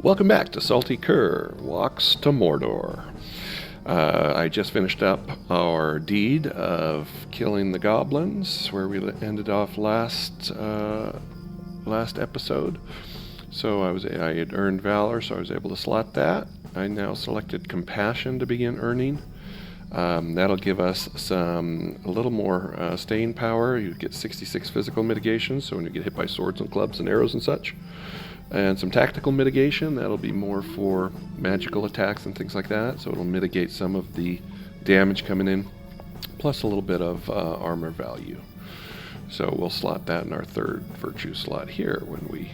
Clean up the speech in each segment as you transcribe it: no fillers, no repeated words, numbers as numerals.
Welcome back to Salty Cur Walks to Mordor. I just finished up our deed of killing the goblins, where we ended off last episode. So I had earned valor, so I was able to slot that. I now selected compassion to begin earning. That'll give us a little more staying power. You get 66 physical mitigation, so when you get hit by swords and clubs and arrows and such. And some tactical mitigation, that'll be more for magical attacks and things like that, so it'll mitigate some of the damage coming in, plus a little bit of armor value. So we'll slot that in our third virtue slot here when we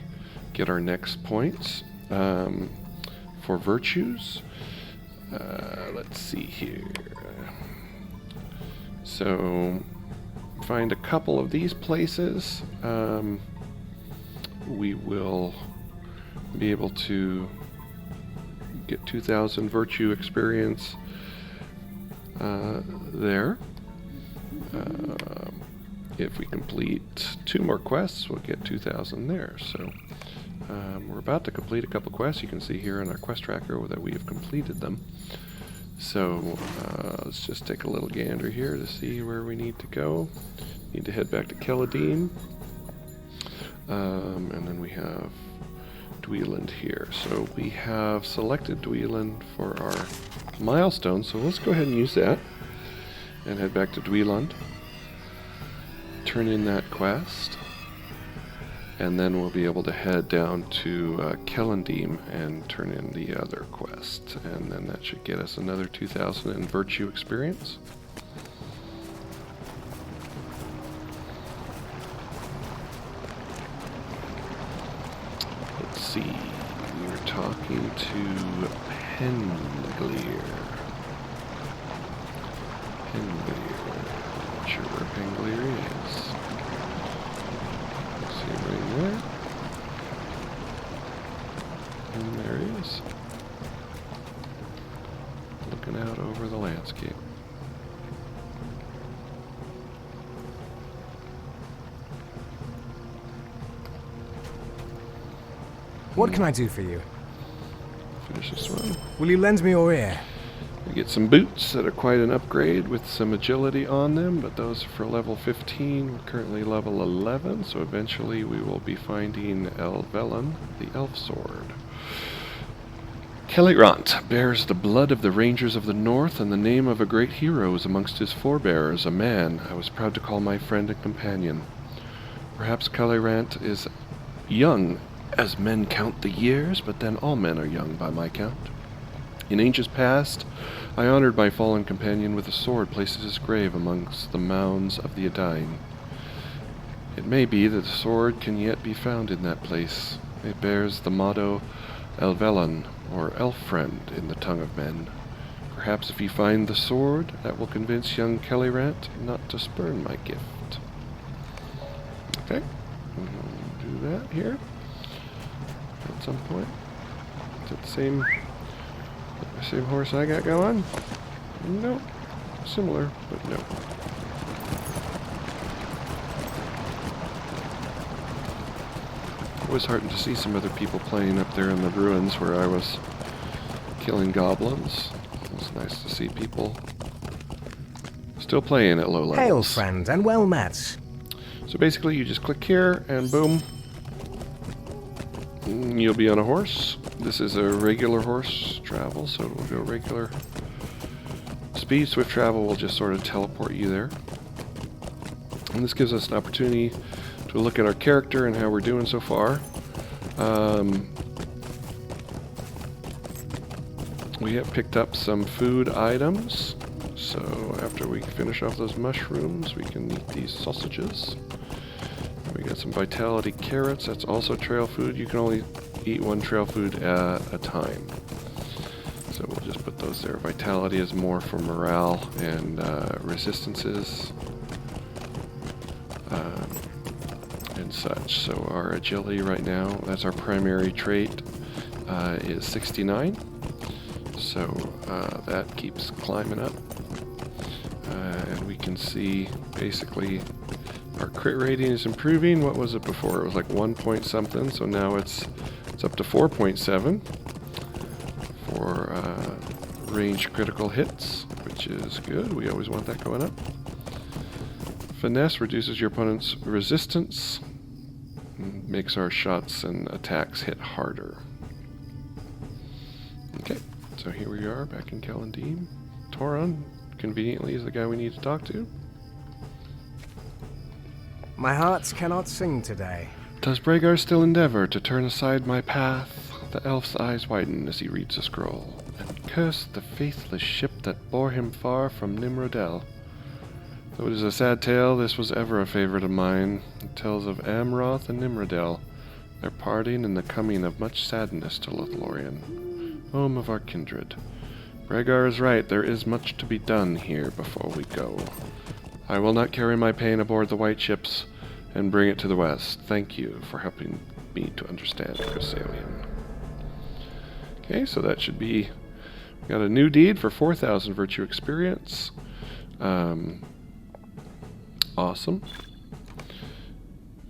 get our next points. For virtues, let's see here. So find a couple of these places. We will be able to get 2,000 virtue experience there. If we complete 2 more quests, we'll get 2,000 there. So we're about to complete a couple quests. You can see here in our quest tracker that we have completed them. So let's just take a little gander here to see where we need to go. Need to head back to Celadim. And then we have Dweeland here. So we have selected Dweeland for our milestone, so let's go ahead and use that and head back to Dweeland. Turn in that quest, and then we'll be able to head down to Celadim and turn in the other quest, and then that should get us another 2,000 in virtue experience. Let's see, we were talking to Penglir. Not sure where Penglir is. See him right there. And there he is. Looking out over the landscape. What can I do for you? Finish this one. Will you lend me your ear? We get some boots that are quite an upgrade with some agility on them, but those are for level 15. We're currently level 11, so eventually we will be finding Elvelyn, the elf sword. Celebrant bears the blood of the Rangers of the North, and the name of a great hero is amongst his forebears, a man I was proud to call my friend and companion. Perhaps Celebrant is young, as men count the years, but then all men are young by my count. In ages past, I honored my fallen companion with a sword placed at his grave amongst the mounds of the Adain. It may be that the sword can yet be found in that place. It bears the motto Elvelyn, or elf friend, in the tongue of men. Perhaps if you find the sword, that will convince young Celebrant not to spurn my gift. Okay, we'll do that here. At some point. Is it the same horse I got going? No. Similar, but no. It was heartened to see some other people playing up there in the ruins where I was killing goblins. It was nice to see people still playing at low levels. Hail, friend, and well met. So basically you just click here and boom, you'll be on a horse. This is a regular horse travel, so it will go regular speed. Swift travel will just sort of teleport you there. And this gives us an opportunity to look at our character and how we're doing so far. We have picked up some food items. So after we finish off those mushrooms, we can eat these sausages. We got some vitality carrots. That's also trail food. You can only eat 1 trail food at a time. So we'll just put those there. Vitality is more for morale and resistances and such. So our agility right now, that's our primary trait, is 69. So that keeps climbing up. And we can see basically our crit rating is improving. What was it before? It was like 1 point something, so now it's It's up to 4.7 for range critical hits, which is good. We always want that going up. Finesse reduces your opponent's resistance, makes our shots and attacks hit harder. Okay, so here we are back in Kalandim. Toron, conveniently, is the guy we need to talk to. My hearts cannot sing today. Does Rhaegar still endeavor to turn aside my path? The elf's eyes widen as he reads the scroll. And curse the faithless ship that bore him far from Nimrodel. Though it is a sad tale, this was ever a favorite of mine. It tells of Amroth and Nimrodel, their parting and the coming of much sadness to Lothlorien, home of our kindred. Rhaegar is right, there is much to be done here before we go. I will not carry my pain aboard the white ships and bring it to the west. Thank you for helping me to understand Cursalion. Okay, so that should be... We got a new deed for 4,000 virtue experience. Awesome.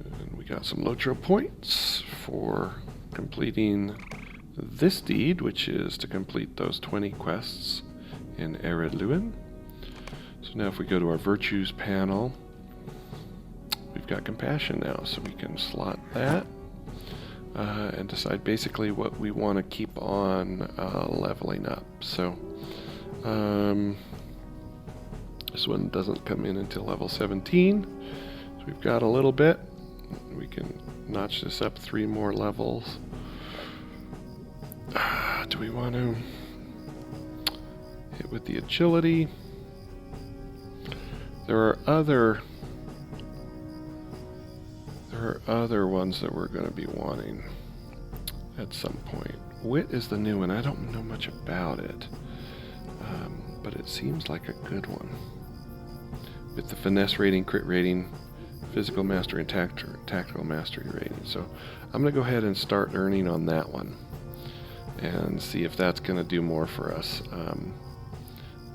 And we got some LOTRO points for completing this deed, which is to complete those 20 quests in Ered Luin. So now if we go to our virtues panel, we've got compassion now, so we can slot that and decide basically what we want to keep on leveling up. So this one doesn't come in until level 17, so we've got a little bit. We can notch this up 3 more levels. Do we want to hit with the agility? There are other ones that we're going to be wanting at some point. Wit is the new one. I don't know much about it, but it seems like a good one. With the finesse rating, crit rating, physical mastery, and tactical mastery rating. So I'm going to go ahead and start earning on that one and see if that's going to do more for us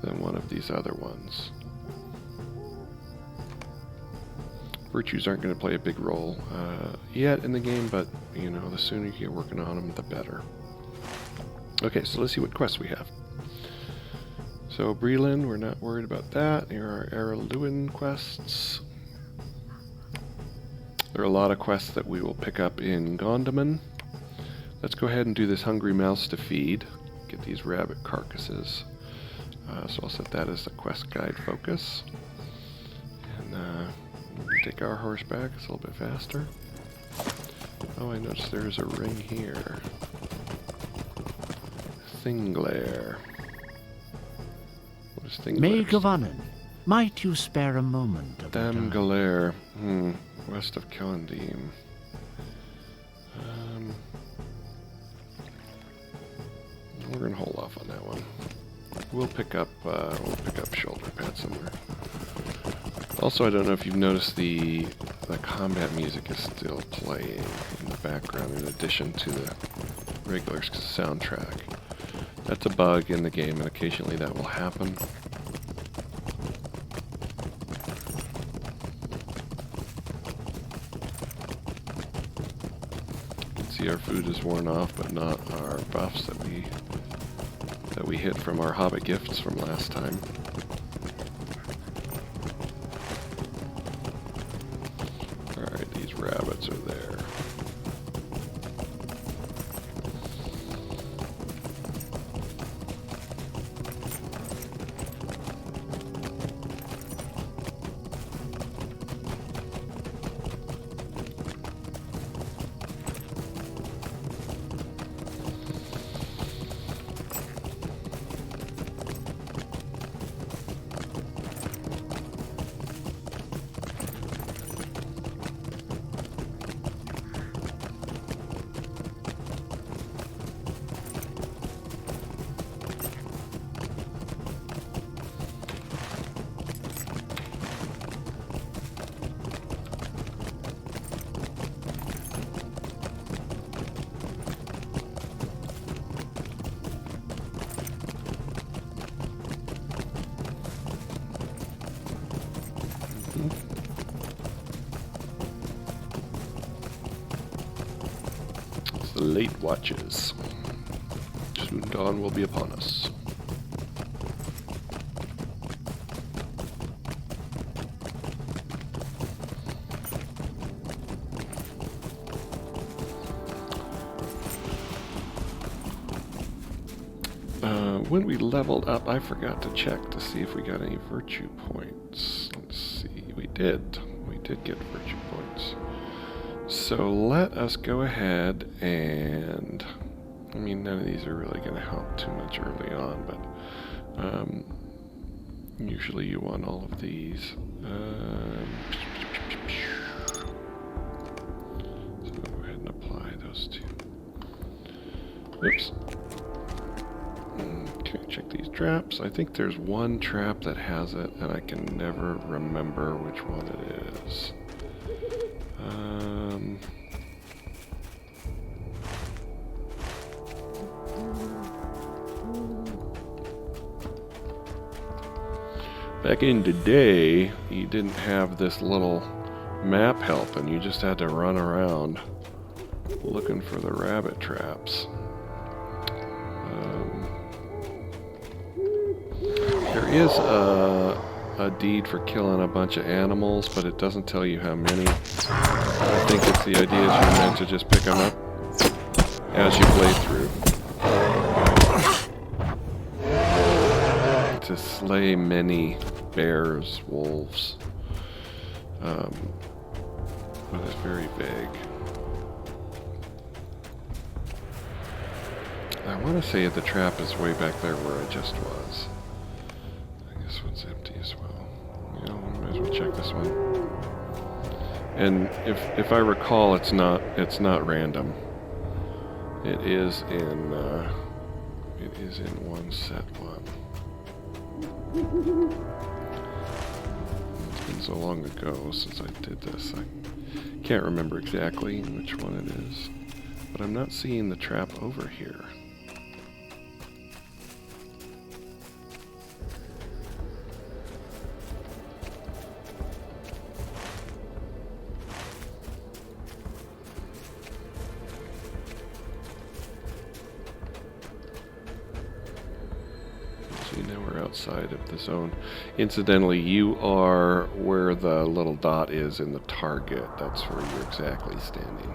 than one of these other ones. Virtues aren't going to play a big role yet in the game, but you know, the sooner you get working on them, the better. Okay, so let's see what quests we have. So Breland, we're not worried about that. Here are Ered quests. There are a lot of quests that we will pick up in Gondomar. Let's go ahead and do this hungry mouse to feed. Get these rabbit carcasses. So I'll set that as the quest guide focus. And take our horse back. It's a little bit faster. Oh, I noticed there's a ring here. Thinglair. What is Thinglair? May Gavanen, might you spare a moment of your time? Damgalair. West of Kalandim. We're gonna hold off on that one. We'll pick up shoulder pads somewhere. Also, I don't know if you've noticed the combat music is still playing in the background in addition to the regular soundtrack. That's a bug in the game, and occasionally that will happen. You can see our food is worn off, but not our buffs that we hit from our Hobbit gifts from last time. Alright, these rabbits are there. late watches. Soon dawn will be upon us. When we leveled up, I forgot to check to see if we got any virtue points. Let's see. We did. We did get virtue points. So let us go ahead and... I mean, none of these are really going to help too much early on, but usually you want all of these. So go ahead and apply those two. Oops. Okay, check these traps. I think there's one trap that has it, and I can never remember which one it is. Back in the day, you didn't have this little map help, and you just had to run around looking for the rabbit traps. There is a deed for killing a bunch of animals, but it doesn't tell you how many. I think it's the idea is you're meant to just pick them up as you play through. To slay many bears, wolves, but it's very vague. I want to say the trap is way back there where I just was. I guess one's empty as well. You know, we might as well check this one. And if I recall, it's not random. It is in one set one. It's been so long ago since I did this, I can't remember exactly which one it is. But I'm not seeing the trap over here. Outside of the zone. Incidentally, you are where the little dot is in the target. That's where you're exactly standing.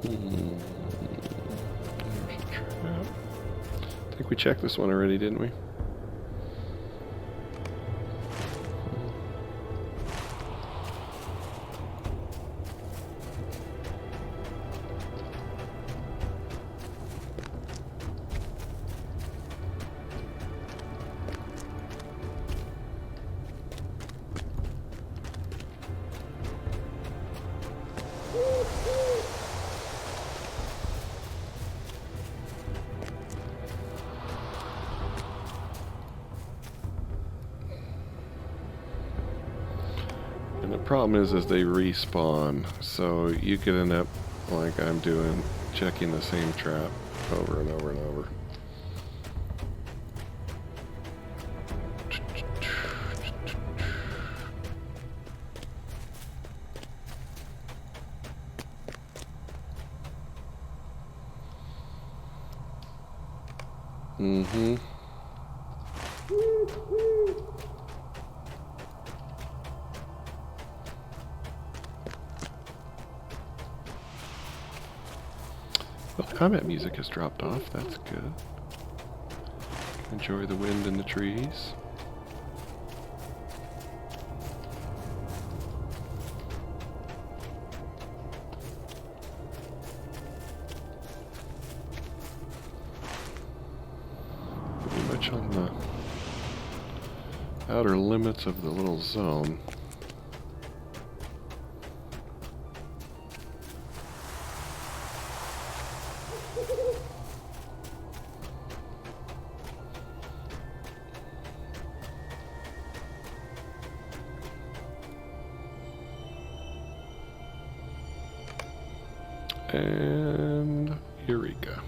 There's a trap. I think we checked this one already, didn't we? And the problem is they respawn, so you could end up, like I'm doing, checking the same trap over and over and over. Mm-hmm. Well, combat music has dropped off. That's good. Enjoy the wind in the trees. Pretty much on the outer limits of the little zone. And Eureka.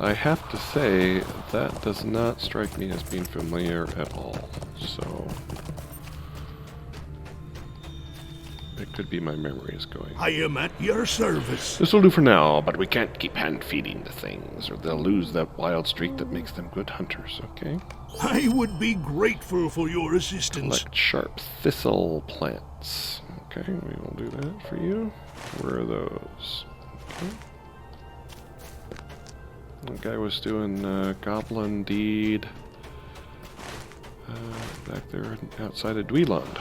I have to say, that does not strike me as being familiar at all, so... It could be my memory is going. I am at your service. This will do for now, but we can't keep hand-feeding the things, or they'll lose that wild streak that makes them good hunters, okay? I would be grateful for your assistance. Collect sharp thistle plants. Okay, we will do that for you. Where are those? Okay. The guy was doing goblin deed back there outside of Dweeland.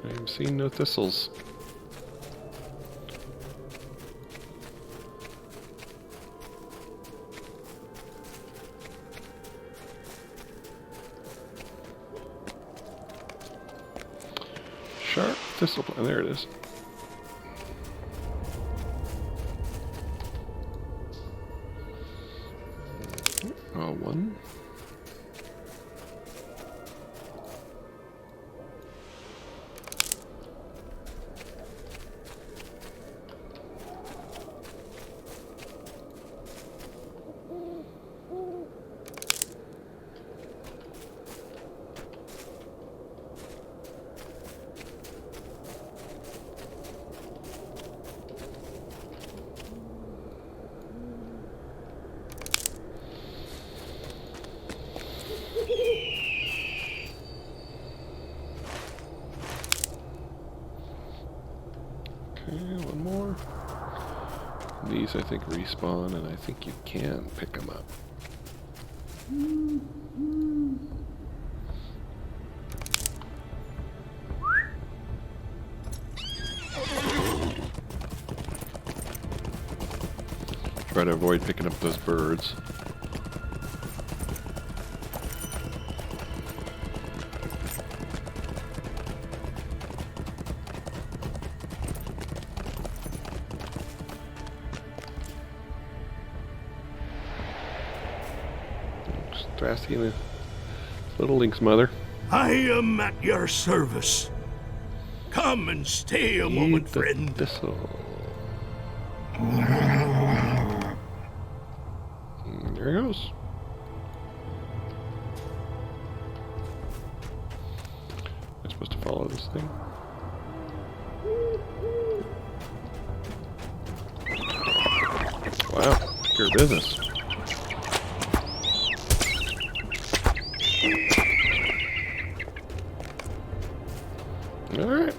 I'm seeing no thistles. Sharp thistle plant. There it is. One. One more. These, I think, respawn, and I think you can pick them up. Try to avoid picking up those birds. Asking the little Lynx mother. I am at your service. Come and stay a moment, friend. Thistle. There he goes. I'm supposed to follow this thing. Wow, your business. Alright.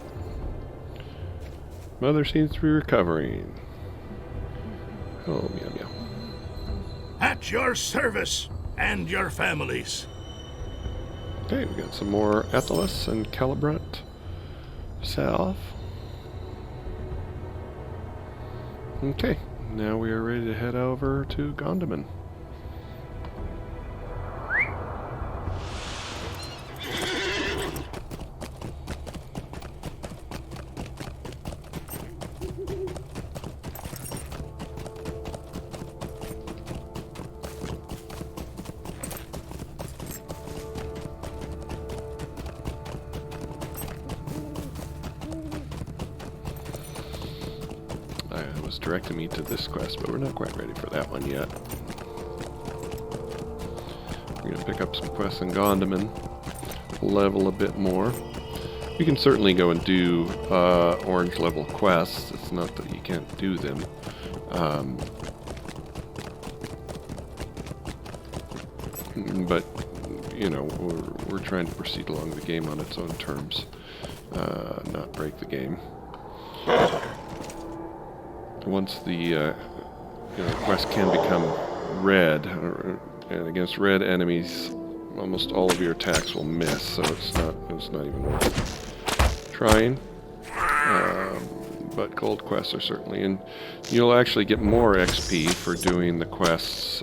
Mother seems to be recovering. Oh, meow meow. At your service and your families. Okay, we got some more Ethelus and Calibrant south. Okay, now we are ready to head over to Gondaman. Directing me to this quest, but we're not quite ready for that one yet. We're going to pick up some quests in Gondaman, level a bit more. You can certainly go and do orange level quests. It's not that you can't do them. But, you know, we're trying to proceed along the game on its own terms, not break the game. Once the quest can become red, and against red enemies, almost all of your attacks will miss. So it's not even worth trying. But gold quests are certainly, and you'll actually get more XP for doing the quests.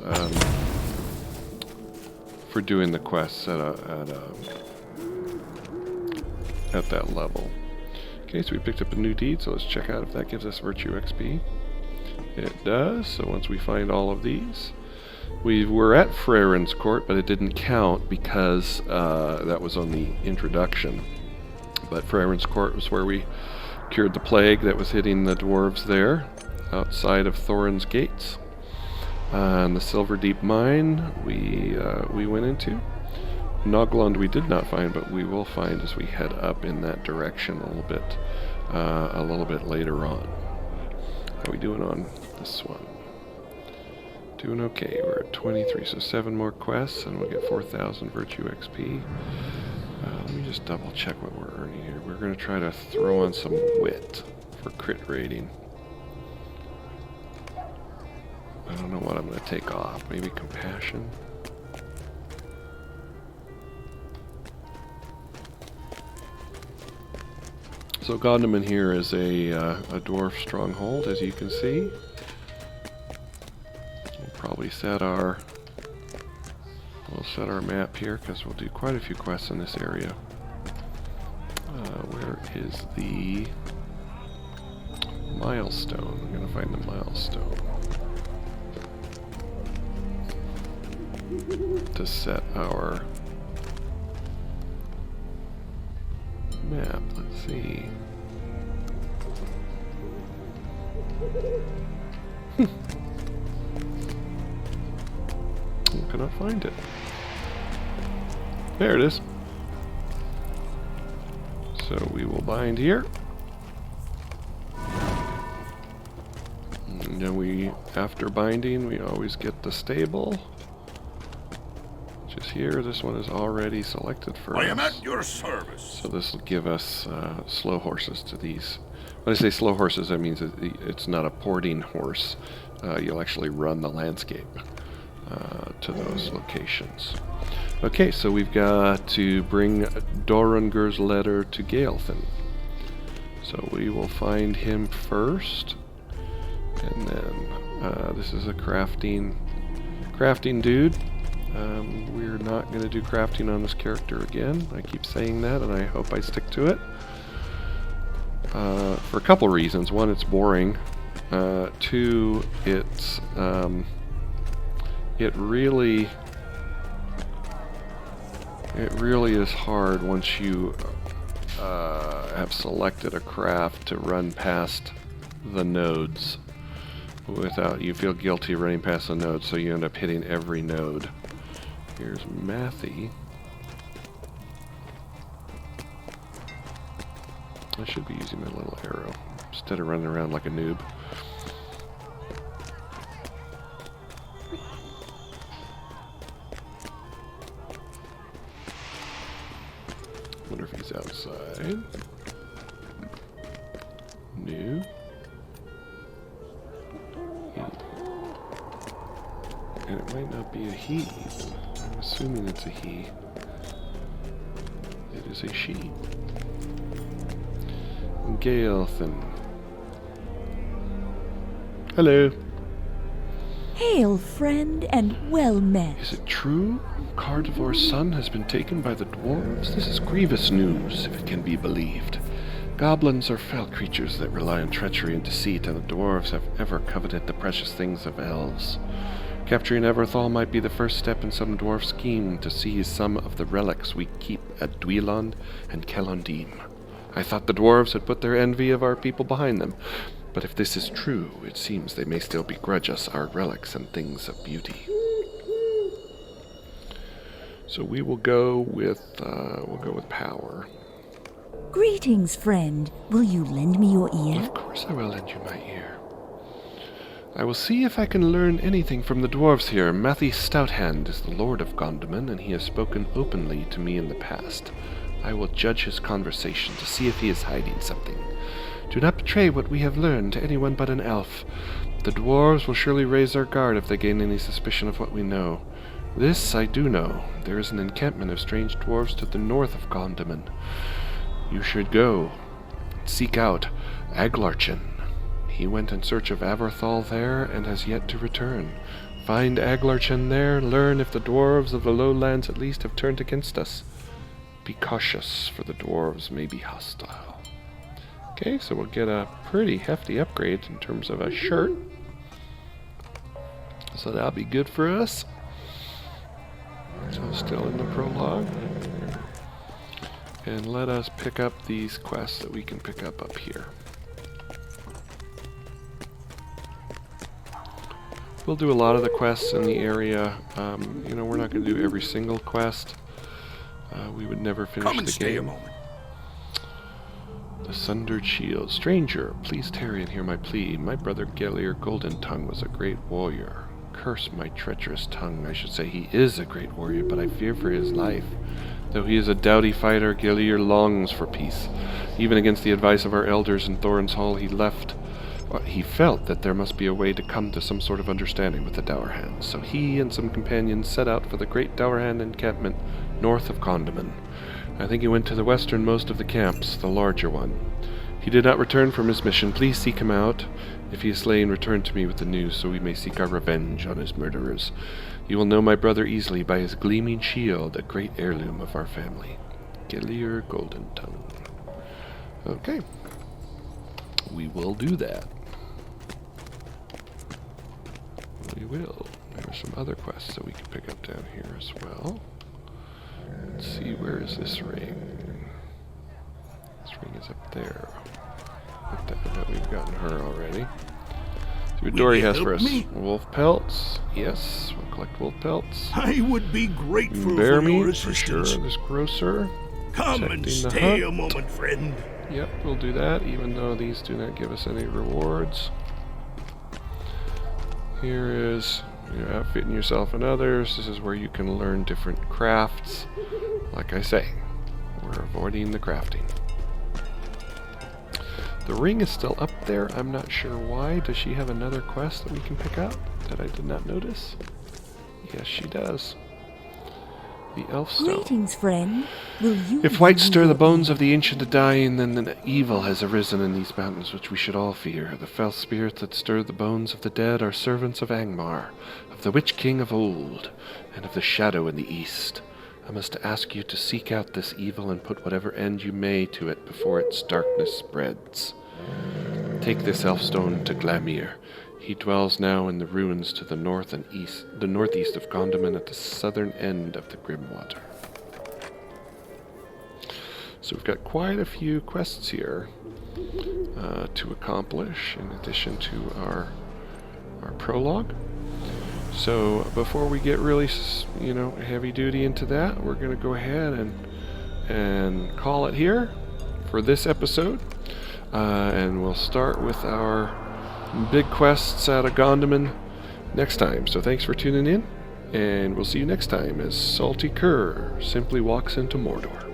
At that level. Okay, so we picked up a new deed, so let's check out if that gives us virtue XP. It does. So once we find all of these, we were at Freren's Court, but it didn't count because that was on the introduction. But Freren's Court was where we cured the plague that was hitting the dwarves there, outside of Thorin's Gates. And the Silver Deep Mine we went into. Noglund we did not find, but we will find as we head up in that direction a little bit later on. How are we doing on this one? Doing okay. We're at 23, so 7 more quests, and we'll get 4,000 Virtue XP. Let me just double check what we're earning here. We're going to try to throw on some wit for crit rating. I don't know what I'm going to take off. Maybe compassion. So Gondaman here is a dwarf stronghold, as you can see. We'll probably set our map here because we'll do quite a few quests in this area. Where is the milestone? I'm going to find the milestone to set our map. Let's see. I cannot find it. There it is. So we will bind here. And then after binding, we always get the stable. Which is here. This one is already selected for us. I am at your service. So this will give us slow horses to these. When I say slow horses, that means it's not a porting horse. You'll actually run the landscape to those locations. Okay, so we've got to bring Dorungur's letter to Gaelthan. So we will find him first. And then this is a crafting dude. We're not going to do crafting on this character again. I keep saying that, and I hope I stick to it. For a couple reasons. One, it's boring. Two, it really is hard once you have selected a craft to run past the nodes. You feel guilty running past the nodes, so you end up hitting every node. Here's Matthew. I should be using my little arrow instead of running around like a noob. Wonder if he's outside. No. And it might not be a he, even. I'm assuming it's a he. It is a she. Gaelthan. Hello. Hail, friend, and well met. Is it true? Cardivor's son has been taken by the dwarves? This is grievous news, if it can be believed. Goblins are fell creatures that rely on treachery and deceit, and the dwarves have ever coveted the precious things of elves. Capturing Everthal might be the first step in some dwarf scheme to seize some of the relics we keep at Dwelond and Kelondim. I thought the dwarves had put their envy of our people behind them, but if this is true, it seems they may still begrudge us our relics and things of beauty. So we will go with power. Greetings, friend. Will you lend me your ear? Of course I will lend you my ear. I will see if I can learn anything from the dwarves here. Matthew Stouthand is the Lord of Gondaman, and he has spoken openly to me in the past. I will judge his conversation to see if he is hiding something. Do not betray what we have learned to anyone but an elf. The dwarves will surely raise their guard if they gain any suspicion of what we know. This I do know. There is an encampment of strange dwarves to the north of Gondaman. You should go. Seek out Aglarchin. He went in search of Everthal there and has yet to return. Find Aglarchin there, learn if the dwarves of the lowlands at least have turned against us. Be cautious, for the dwarves may be hostile. Okay, so we'll get a pretty hefty upgrade in terms of a shirt. So that'll be good for us. So still in the prologue. And let us pick up these quests that we can pick up here. We'll do a lot of the quests in the area. You know, we're not going to do every single quest. We would never finish Come and the stay a game. moment. The Sundered Shield. Stranger, please tarry and hear my plea. My brother Gellir Golden Tongue was a great warrior. Curse my treacherous tongue. I should say he is a great warrior, but I fear for his life. Though he is a doughty fighter, Gellir longs for peace. Even against the advice of our elders in Thorin's Hall, he felt that there must be a way to come to some sort of understanding with the Dourhand. So he and some companions set out for the great Dourhand encampment north of Condaman. I think he went to the westernmost of the camps, the larger one. He did not return from his mission. Please seek him out. If he is slain, return to me with the news, so we may seek our revenge on his murderers. You will know my brother easily by his gleaming shield, a great heirloom of our family. Gellir Golden Tongue. Okay. We will do that. We will. There are some other quests that we can pick up down here as well. Let's see, where is this ring? This ring is up there. But we've gotten her already. See what Dory has for us. Wolf pelts. Yes, we'll collect wolf pelts. I would be grateful Bear for your meat, for sure. assistance. This grocer. Come and Protecting the stay a hunt. moment, friend. Yep, we'll do that, even though these do not give us any rewards. Here is you're outfitting yourself and others. This is where you can learn different crafts. Like I say, we're avoiding the crafting. The ring is still up there. I'm not sure why. Does she have another quest that we can pick up that I did not notice? Yes, she does. The elf stone. Greetings, friend. Will you If white lend stir your the bones ear? of the ancient dying, then an evil has arisen in these mountains which we should all fear. The fell spirits that stir the bones of the dead are servants of Angmar, of the Witch King of old, and of the Shadow in the east. I must ask you to seek out this evil and put whatever end you may to it before its darkness spreads. Take this elf stone to Glamir. He dwells now in the ruins to the north and east, the northeast of Condaman at the southern end of the Grimwater. So we've got quite a few quests here to accomplish in addition to our prologue. So before we get really, heavy duty into that, we're going to go ahead and call it here for this episode. And we'll start with our big quests out of Gondaman next time. So thanks for tuning in, and we'll see you next time as Salty Cur simply walks into Mordor.